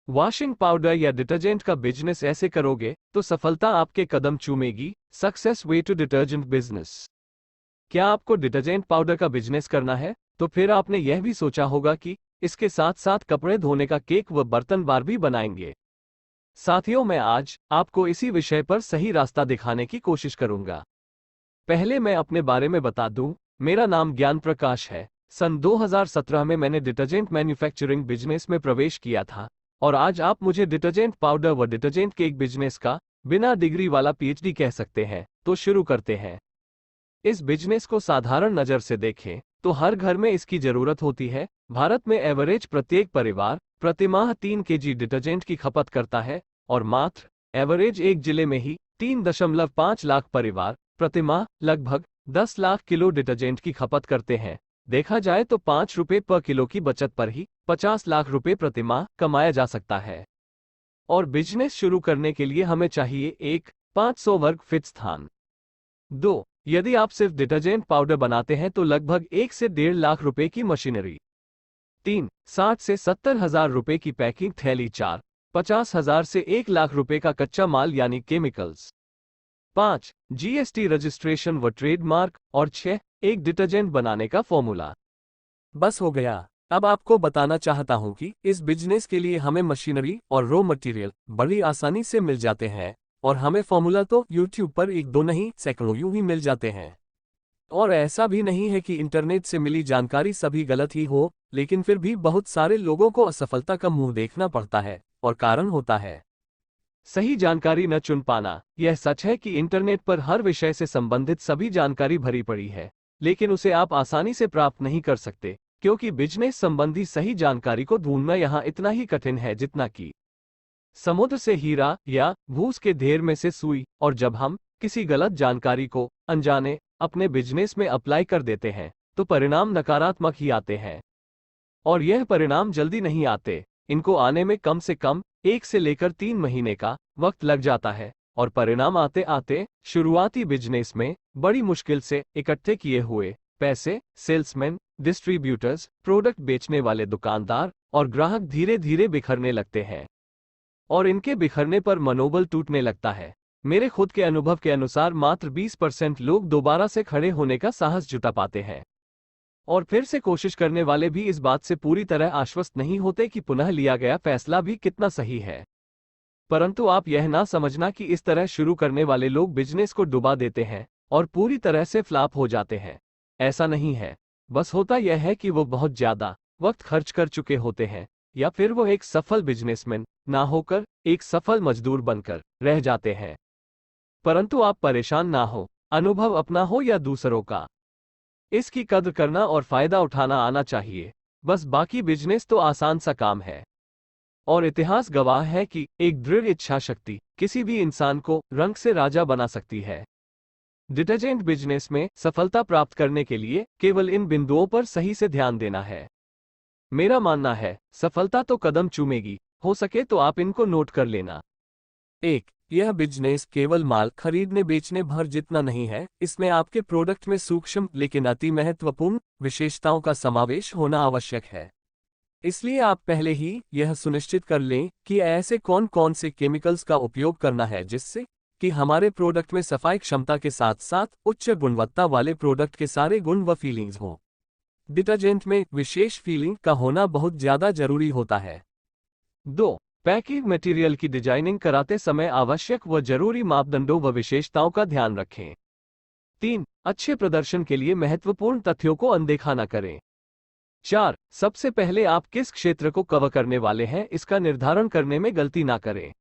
Washing powder या detergent का business ऐसे करोगे तो सफलता आपके कदम चूमेगी। Success way to detergent business. क्या आपको डिटर्जेंट पाउडर का बिजनेस करना है? तो फिर आपने यह भी सोचा होगा कि इसके साथ साथ कपड़े धोने का केक व बर्तन बार भी बनाएंगे। साथियों, मैं आज आपको इसी विषय पर सही रास्ता दिखाने की कोशिश करूंगा। पहले मैं अपने बारे में बता दूं, मेरा नाम ज्ञान प्रकाश है। सन 2017 में मैंने डिटर्जेंट मैन्युफैक्चरिंग बिजनेस में प्रवेश किया था और आज आप मुझे डिटर्जेंट पाउडर व डिटर्जेंट केक बिजनेस का बिना डिग्री वाला पीएचडी कह सकते हैं। तो शुरू करते हैं। इस बिजनेस को साधारण नजर से देखें तो हर घर में इसकी जरूरत होती है। भारत में एवरेज प्रत्येक परिवार प्रतिमाह 3 केजी डिटर्जेंट की खपत करता है और मात्र एवरेज एक जिले में ही 3.5 लाख परिवार प्रतिमाह लगभग 10 लाख किलो डिटर्जेंट की खपत करते हैं। देखा जाए तो 5 रुपए पर किलो की बचत पर ही 50 लाख रुपए प्रतिमाह कमाया जा सकता है। और बिजनेस शुरू करने के लिए हमें चाहिए 1. 500 वर्ग फीट स्थान। 2. यदि आप सिर्फ डिटर्जेंट पाउडर बनाते हैं तो लगभग 1 से 1.5 लाख रुपए की मशीनरी। 3. 60 से 70 हजार रुपए की पैकिंग थैली। 4. 50 हजार से 1 लाख रुपए का कच्चा माल यानी केमिकल्स। 5. जीएसटी रजिस्ट्रेशन व ट्रेडमार्क। और 6. एक डिटर्जेंट बनाने का फॉर्मूला। बस हो गया। अब आपको बताना चाहता हूं कि इस बिजनेस के लिए हमें मशीनरी और रॉ मटेरियल बड़ी आसानी से मिल जाते हैं और हमें फॉर्मूला तो YouTube पर 1-2 नहीं सैकड़ों यूं ही मिल जाते हैं। और ऐसा भी नहीं है कि इंटरनेट से मिली जानकारी सभी गलत ही हो, लेकिन फिर भी बहुत सारे लोगों को असफलता का मुंह देखना पड़ता है और कारण होता है सही जानकारी न चुन पाना। यह सच है कि इंटरनेट पर हर विषय से संबंधित सभी जानकारी भरी पड़ी है, लेकिन उसे आप आसानी से प्राप्त नहीं कर सकते, क्योंकि बिजनेस संबंधी सही जानकारी को ढूंढना यहाँ इतना ही कठिन है जितना कि समुद्र से हीरा या घूस के ढेर में से सुई। और जब हम किसी गलत जानकारी को अनजाने अपने बिजनेस में अप्लाई कर देते हैं तो परिणाम नकारात्मक ही आते हैं। और यह परिणाम जल्दी नहीं आते, इनको आने में कम से कम 1 से लेकर 3 महीने का वक्त लग जाता है। और परिणाम आते आते शुरुआती बिजनेस में बड़ी मुश्किल से इकट्ठे किए हुए पैसे, सेल्समैन, डिस्ट्रीब्यूटर्स, प्रोडक्ट बेचने वाले दुकानदार और ग्राहक धीरे धीरे बिखरने लगते हैं और इनके बिखरने पर मनोबल टूटने लगता है। मेरे खुद के अनुभव के अनुसार मात्र 20% लोग दोबारा से खड़े होने का साहस जुटा पाते हैं और फिर से कोशिश करने वाले भी इस बात से पूरी तरह आश्वस्त नहीं होते कि पुनः लिया गया फैसला भी कितना सही है। परंतु आप यह ना समझना कि इस तरह शुरू करने वाले लोग बिजनेस को डुबा देते हैं और पूरी तरह से फ्लॉप हो जाते हैं। ऐसा नहीं है। बस होता यह है कि वो बहुत ज्यादा वक्त खर्च कर चुके होते हैं या फिर वो एक सफल बिजनेसमैन ना होकर एक सफल मजदूर बनकर रह जाते हैं। परंतु आप परेशान ना हो, अनुभव अपना हो या दूसरों का, इसकी कद्र करना और फायदा उठाना आना चाहिए। बस बाकी बिजनेस तो आसान सा काम है और इतिहास गवाह है कि एक दृढ़ इच्छा शक्ति किसी भी इंसान को रंग से राजा बना सकती है। डिटर्जेंट बिजनेस में सफलता प्राप्त करने के लिए केवल इन बिंदुओं पर सही से ध्यान देना है। मेरा मानना है सफलता तो कदम चूमेगी, हो सके तो आप इनको नोट कर लेना। 1. यह बिजनेस केवल माल खरीदने बेचने भर जितना नहीं है, इसमें आपके प्रोडक्ट में सूक्ष्म लेकिन अति महत्वपूर्ण विशेषताओं का समावेश होना आवश्यक है। इसलिए आप पहले ही यह सुनिश्चित कर लें कि ऐसे कौन कौन से केमिकल्स का उपयोग करना है जिससे कि हमारे प्रोडक्ट में सफाई क्षमता के साथ साथ उच्च गुणवत्ता वाले प्रोडक्ट के सारे गुण व फीलिंग्स हों। डिटर्जेंट में विशेष फीलिंग का होना बहुत ज्यादा जरूरी होता है। 2. पैकिंग मटेरियल की डिजाइनिंग कराते समय आवश्यक व जरूरी मापदंडों व विशेषताओं का ध्यान रखें। 3. अच्छे प्रदर्शन के लिए महत्वपूर्ण तथ्यों को अनदेखा न करें। 4. सबसे पहले आप किस क्षेत्र को कवर करने वाले हैं इसका निर्धारण करने में गलती ना करें।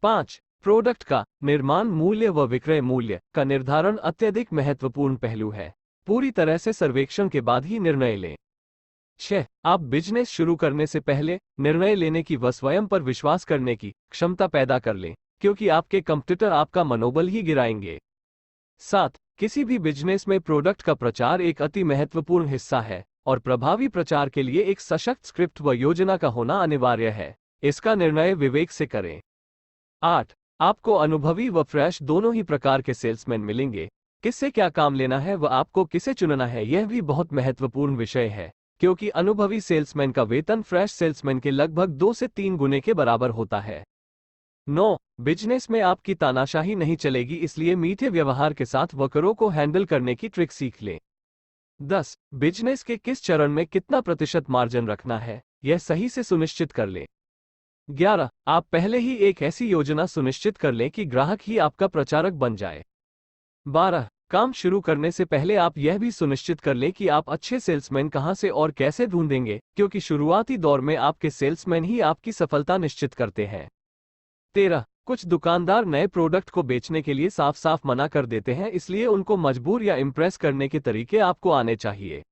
5. प्रोडक्ट का निर्माण मूल्य व विक्रय मूल्य का निर्धारण अत्यधिक महत्वपूर्ण पहलू है। पूरी तरह से सर्वेक्षण के बाद ही निर्णय लें। 6. आप बिजनेस शुरू करने से पहले निर्णय लेने की व स्वयं पर विश्वास करने की क्षमता पैदा कर लें, क्योंकि आपके कंपटीटर आपका मनोबल ही गिराएंगे। 7. किसी भी बिजनेस में प्रोडक्ट का प्रचार एक अति महत्वपूर्ण हिस्सा है और प्रभावी प्रचार के लिए एक सशक्त स्क्रिप्ट व योजना का होना अनिवार्य है। इसका निर्णय विवेक से करें। 8. आपको अनुभवी व फ्रेश दोनों ही प्रकार के सेल्समैन मिलेंगे। किससे क्या काम लेना है व आपको किसे चुनना है यह भी बहुत महत्वपूर्ण विषय है, क्योंकि अनुभवी सेल्समैन का वेतन फ्रेश सेल्समैन के लगभग 2 से 3 गुने के बराबर होता है। 9. बिजनेस में आपकी तानाशाही नहीं चलेगी, इसलिए मीठे व्यवहार के साथ वर्करों को हैंडल करने की ट्रिक सीख लें। 10. बिजनेस के किस चरण में कितना प्रतिशत मार्जिन रखना है, यह सही से सुनिश्चित कर लें। 11. आप पहले ही एक ऐसी योजना सुनिश्चित कर लें कि ग्राहक ही आपका प्रचारक बन जाए। 12. काम शुरू करने से पहले आप यह भी सुनिश्चित कर लें कि आप अच्छे सेल्समैन कहां से और कैसे ढूंढेंगे, क्योंकि शुरुआती दौर में आपके सेल्समैन ही आपकी सफलता निश्चित करते हैं। 13. कुछ दुकानदार नए प्रोडक्ट को बेचने के लिए साफ साफ मना कर देते हैं, इसलिए उनको मजबूर या इम्प्रेस करने के तरीके आपको आने चाहिए।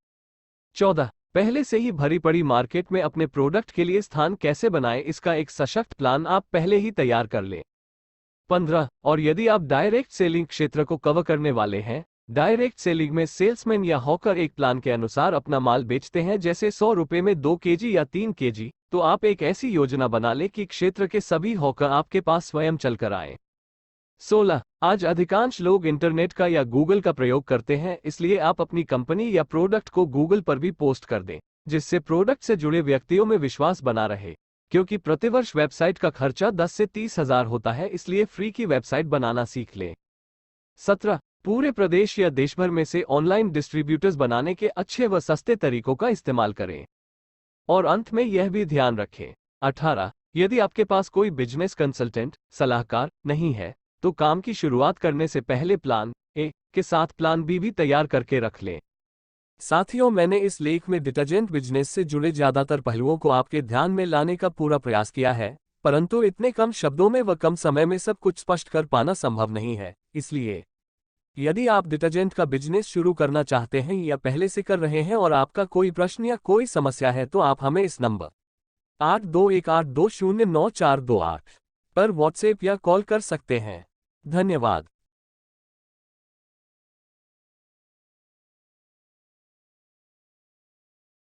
14. पहले से ही भरी पड़ी मार्केट में अपने प्रोडक्ट के लिए स्थान कैसे बनाएं, इसका एक सशक्त प्लान आप पहले ही तैयार कर लें। 15. और यदि आप डायरेक्ट सेलिंग क्षेत्र को कवर करने वाले हैं, डायरेक्ट सेलिंग में सेल्समैन या हॉकर एक प्लान के अनुसार अपना माल बेचते हैं, जैसे 100 रुपए में 2 केजी या 3 केजी, तो आप एक ऐसी योजना बना लें कि क्षेत्र के सभी हॉकर आपके पास स्वयं चलकर आए। 16. आज अधिकांश लोग इंटरनेट का या गूगल का प्रयोग करते हैं, इसलिए आप अपनी कंपनी या प्रोडक्ट को गूगल पर भी पोस्ट कर दें, जिससे प्रोडक्ट से जुड़े व्यक्तियों में विश्वास बना रहे। क्योंकि प्रतिवर्ष वेबसाइट का खर्चा 10 से 30 हजार होता है, इसलिए फ्री की वेबसाइट बनाना सीख लें। 17. पूरे प्रदेश या देश भर में से ऑनलाइन डिस्ट्रीब्यूटर्स बनाने के अच्छे व सस्ते तरीकों का इस्तेमाल करें। और अंत में यह भी ध्यान रखें। 18. यदि आपके पास कोई बिजनेस कंसल्टेंट सलाहकार नहीं है, तो काम की शुरुआत करने से पहले प्लान ए के साथ प्लान बी भी तैयार करके रख लें। साथियों, मैंने इस लेख में डिटर्जेंट बिजनेस से जुड़े ज्यादातर पहलुओं को आपके ध्यान में लाने का पूरा प्रयास किया है, परंतु इतने कम शब्दों में व कम समय में सब कुछ स्पष्ट कर पाना संभव नहीं है। इसलिए यदि आप डिटर्जेंट का बिजनेस शुरू करना चाहते हैं या पहले से कर रहे हैं और आपका कोई प्रश्न या कोई समस्या है, तो आप हमें इस नंबर 8218209428 पर व्हाट्सएप या कॉल कर सकते हैं। धन्यवाद।